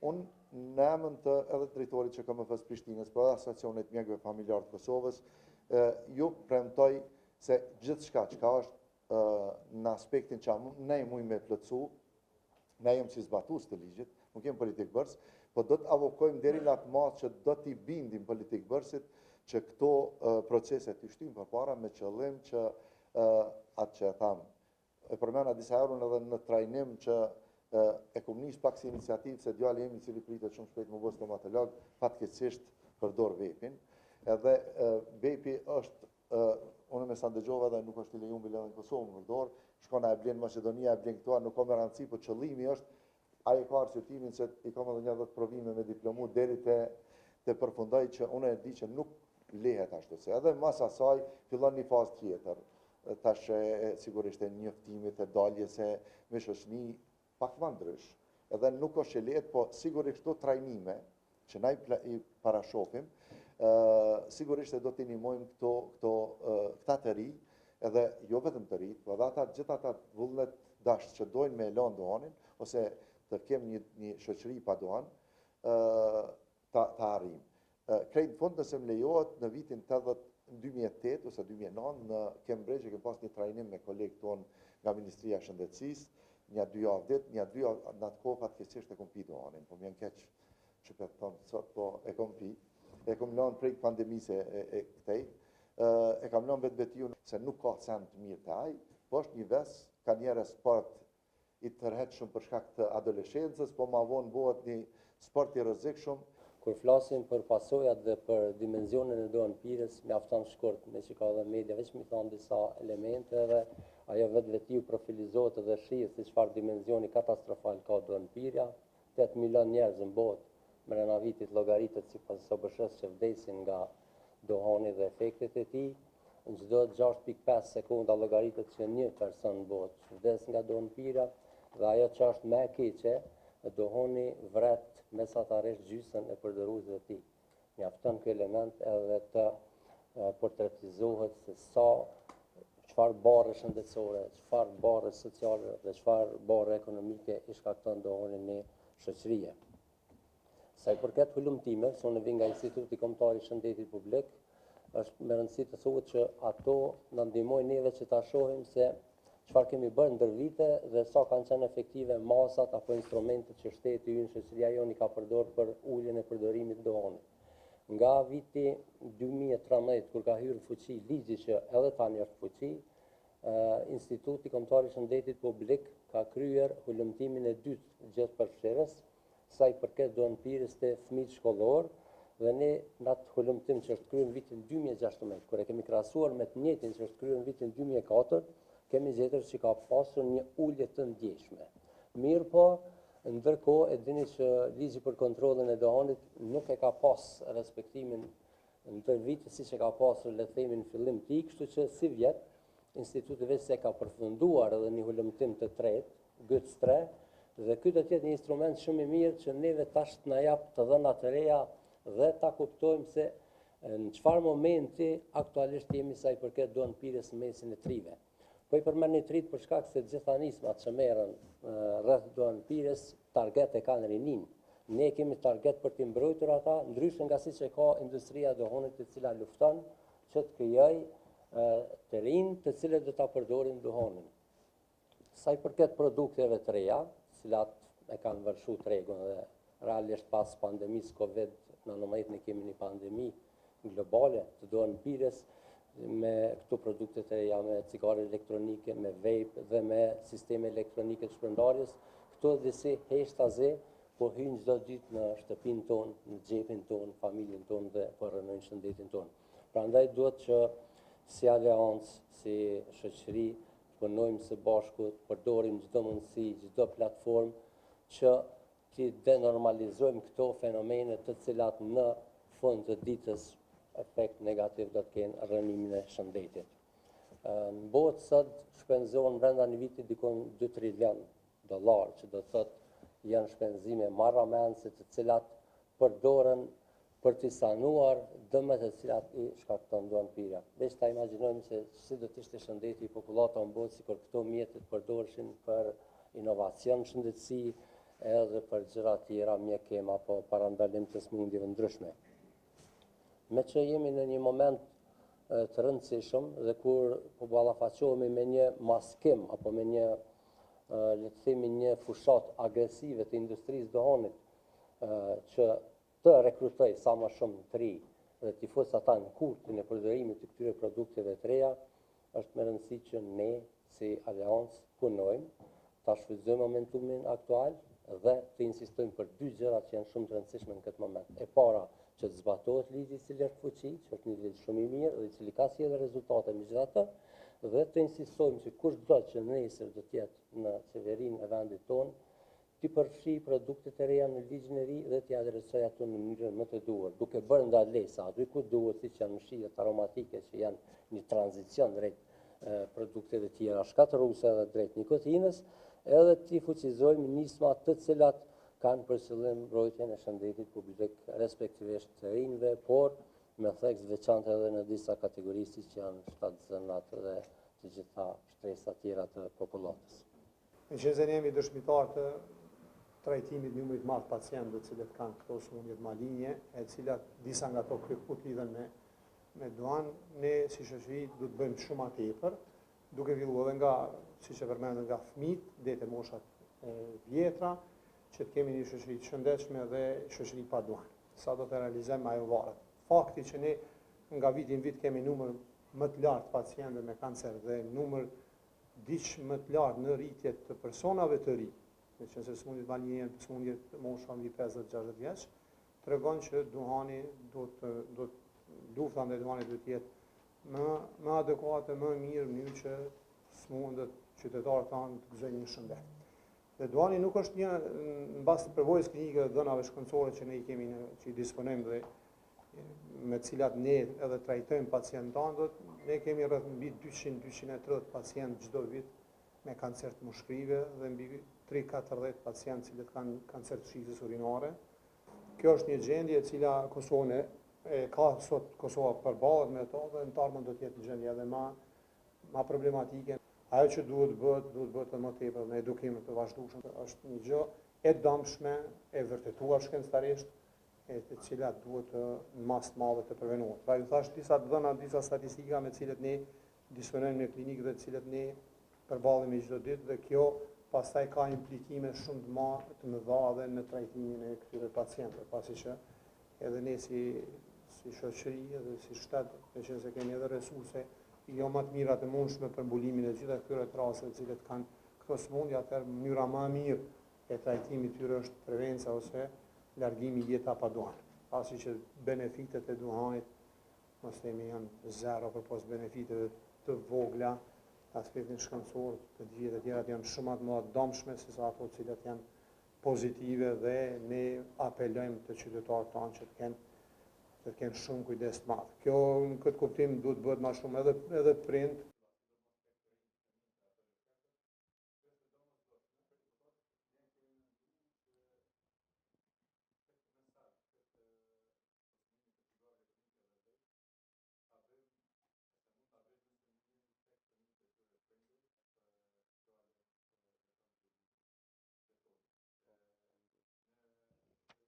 unë në emën të edhe drejtorit që KMF-s Prishtinës, për Asociacionit Mjekëve Familjar të Kosovës, ju premtoj se gjithë shka që ka është në aspektin që ne mujmë me plëcu, ne jemi si zbatus të ligjit, nuk jemi politik bërës, po do të avokojmë deri në atë masë që do t'i bindim politik bërësit që këto procese të shtymë për para me qëllim që atë që e thamë. E përmena disa erën edhe në trajnim që e kom njës pak si iniciativë se djali jemi cili pritet shumë shpejt më bës stomatolog, fatkeqësisht përdor vepin. Edhe vepi është, unë me sa ndëgjova dhe nuk është i lejuar edhe në Kosovë më përdor, shkon e blen Maqedonia, e blen këto, nuk ka me rëndësi, por qëllimi është ai ka arsyetimin se i kam edhe një 10 provime me diplomu deri te përfundoj që unë e di që nuk lehet ashtu se. Edhe mas asaj fillon një fazë tjetër. Tash sigurisht e njoftimit e daljes e me shoqëni pak më ndrysh. Edhe nuk është e lehtë, po sigurisht këto trajnime që na i parashofim, sigurisht e do t'i ndihmojmë këta të ri, edhe jo vetëm të ri, po edhe gjithë ata vullnet dash që dojnë me lënë dohanin, ose të kemë një shoqëri pa dohan, ta arrijmë. Krejt fund nëse më lejohet në vitin 2008 ose 2009 në Cambridge kem pas një trajnim me kolegë tonë nga Ministria e Shëndetësisë, një 2 javë ditë, një 2 javë në atë kohë fatkeqësisht e kom pi dohanin, po më janë keq që po të them sot, po e kom pi. E kom lënë prej pandemisë e këtej. E kam lënë vetë se nuk ka sen të mirë të aj, po është një ves, ka njerë sport i tërheqshëm për shkak të adoleshencës, po ma vonë bëhet një sport i rrezikshëm. Kur flasim për pasojat dhe për dimenzionin e dohanpirës, mjafton shkurt, me që ka dhe media, veç mi thonë disa elemente dhe ajo vetë profilizohet dhe shihë si çfarë dimenzioni katastrofal ka dohanpirja. 8 milion njerëz në botë mrena vitit llogaritet sipas OBSH që vdesin nga dohani dhe efektet e tij. Në çdo 6.5 sekonda llogaritet që një person në botë vdes nga dohanpirja dhe ajo që është më e keqe, dohani vret mesatarisht gjysmën e përdoruesve të tij. Mjafton ky element edhe të portretizohet se çfarë barre shëndetësore, çfarë barre sociale dhe çfarë barre ekonomike i shkakton dohani në shoqëri. Sa i përket hulumtimeve, se unë vij nga Instituti Kombëtar i Shëndetit Publik, është me rëndësi të thuhet që ato na ndihmojnë neve që ta shohim se çfarë kemi bërë ndër vite dhe sa kanë qenë efektive masat apo instrumentet që shteti ynë, shoqëria jonë ka përdorur për uljen e përdorimit të dohanit. Nga viti 2013, kur ka hyrë në fuqi ligji që edhe tani është në fuqi, Instituti Kombëtar i Shëndetit Publik ka kryer hulumtimin e dytë gjithëpërfshirës, sa i përket dohanpirjes të fëmijët shkollor, dhe ne në atë hulumtim që është kryer në vitin 2016, kur e kemi krahasuar me të njëjtin që është kryer në vitin 2004, kemi gjetur që ka pasur një ulje të ndjeshme. Mirë po, ndërkohë e dini që ligji për kontrollin e dohanit nuk e ka pas respektimin në të vitit siç e ka pasur le të themi në fillim të tij, kështu që si vjet instituti vetë se ka përfunduar edhe një hulumtim të tretë, GYTS 3, dhe ky do të jetë një instrument shumë i mirë që neve tash të na jap të dhëna të reja dhe ta kuptojmë se në çfarë momenti aktualisht jemi sa i përket dohanpirjes në mesin e trive. Po i përmend një trit për shkak se gjitha nismat që merren rreth dohanpirjes target e kanë rinin. Ne kemi target për t'i mbrojtur ata, ndryshe nga siç e ka industria e dohanit e cila lufton që të krijojë të rinj të cilët do ta përdorin dohanin. Sa i përket produkteve të reja, të cilat e kanë vërshu tregun dhe realisht pas pandemisë Covid-19 ne kemi një pandemi globale të dohanpirjes, me këto produkte të reja, me cigare elektronike, me vape dhe me sisteme elektronike të shpërndarjes, këto dhe si heshtaze, po hyjnë çdo ditë në shtëpinë tonë, në xhepin tonë, familjen tonë dhe po rënojnë shëndetin tonë. Prandaj duhet që si aleancë, si shoqëri, punojmë së bashku, përdorim çdo mundësi, çdo platformë që të denormalizojmë këto fenomene të cilat në fund të ditës efekt negativ do të kenë rënimin e shëndetit. Në botë sot shpenzohen brenda një viti dikon $2 trilion, që do të thotë janë shpenzime marramendse të cilat përdoren për të sanuar dëmet e cilat i shkakton dohanpirja. Veç ta imagjinojmë se si do të ishte shëndeti i popullatave në botë sikur këto mjete të përdoreshin për inovacion në shëndetësi, edhe për gjëra tjera, mjekem apo parandalim të smundjeve ndryshme. Me që jemi në një moment të rëndësishëm dhe kur po ballafaqohemi me një maskim apo me një le të themi një fushat agresive të industrisë dohanit që të rekrutoj sa më shumë të ri dhe t'i fusë ata në kurtin e përdorimit të këtyre produkteve të reja, është me rëndësi që ne si aleancë punojmë, ta shfrytëzojmë momentumin aktual dhe të insistojmë për dy gjëra që janë shumë të rëndësishme në këtë moment. E para, që të zbatohet ligji i cili është fuqi, që është një ligj shumë i mirë dhe i cili ka sjellë rezultate megjithatë, dhe të insistojmë që kushdo që nesër do të jetë në qeverinë e vendit tonë, t'i përfshi produktet e reja në ligjin e ri dhe t'i adresoj ato në mënyrën më të duhur, duke bërë ndalesa aty ku duhet, siç janë mëshirët aromatike që janë një tranzicion drejt produkteve tjera shkatërruese dhe drejt nikotinës, edhe t'i fuqizojmë nisma të cilat kanë për qëllim mbrojtjen e shëndetit publik, respektivisht të rinjve, por me theks veçantë edhe në disa kategori siç janë shtatzënat dhe të gjitha shtresat tjera të popullatës. Në qenë se ne jemi dëshmitar të trajtimit numrit madh pacientëve të cilët kanë këto sëmundje malinje, e cilat disa nga ato kriput lidhen me duan, ne si shoqëri do të bëjmë shumë më tepër, duke filluar nga, siç e përmendëm, nga fëmijët deri te moshat e vjetra, që të kemi një shoqëri të shëndetshme dhe shoqëri pa duan. Sa do të realizojmë ajo varet. Fakti që ne nga viti në vit kemi numër më të lartë pacientëve me kancer dhe numër diç më të lartë në rritje të personave të ri, në qenë se sëmundjet malinje janë sëmundje të mosha mbi 50-60 vjeç, tregon që duhani lufta ndaj duhanit duhet të jetë më adekuate, më mirë, në mënyrë që sëmundët qytetarët tanë të gëzojnë një shëndet. Dhe duhani nuk është një në bazë të përvojës klinike dhe dhënave shkëndësore që ne i kemi që i disponojmë dhe me cilat ne edhe trajtojmë pacientantët, ne kemi rreth mbi 200-230 pacientë çdo vit me kancer të mushkërive dhe mbi 3-40 pacientë cilët kanë kancer të shizës urinare. Kjo është një gjendje e cila Kosovën ka sot Kosova përballet me to dhe në të ardhmen do të jetë një gjendje edhe ma problematike. Ajo që duhet bëhet më tepër në edukim të vazhdueshëm është një gjë e dëmshme, e vërtetuar shkencëtarisht, e të cilat duhet në mas të madhe të prevenohet. Pra ju thash disa dhëna, disa statistika me cilët ne disponojmë në klinikë dhe të cilët ne përballemi çdo ditë dhe kjo pastaj ka implikime shumë të mëdha edhe në trajtimin e këtyre pacientëve, pasi që edhe ne si shoqëri edhe si shtet, meqenëse se kemi edhe resurse jo më të mira të mundshme për mbulimin e gjitha këtyre rasteve të cilët kanë këto sëmundje, atëherë mënyra më e mirë e trajtimit tyre është prevenca ose largimi jeta pa duhan. Pasi që benefitet e duhanit, mos themi janë zero përpos benefiteve të vogla, aspektin shkencor, të tjera janë shumë më të dëmshme se sa ato të cilat janë pozitive dhe ne apelojmë të qytetarët tanë që të kenë shumë kujdes të madh. Kjo në këtë kuptim duhet bëhet më shumë edhe prind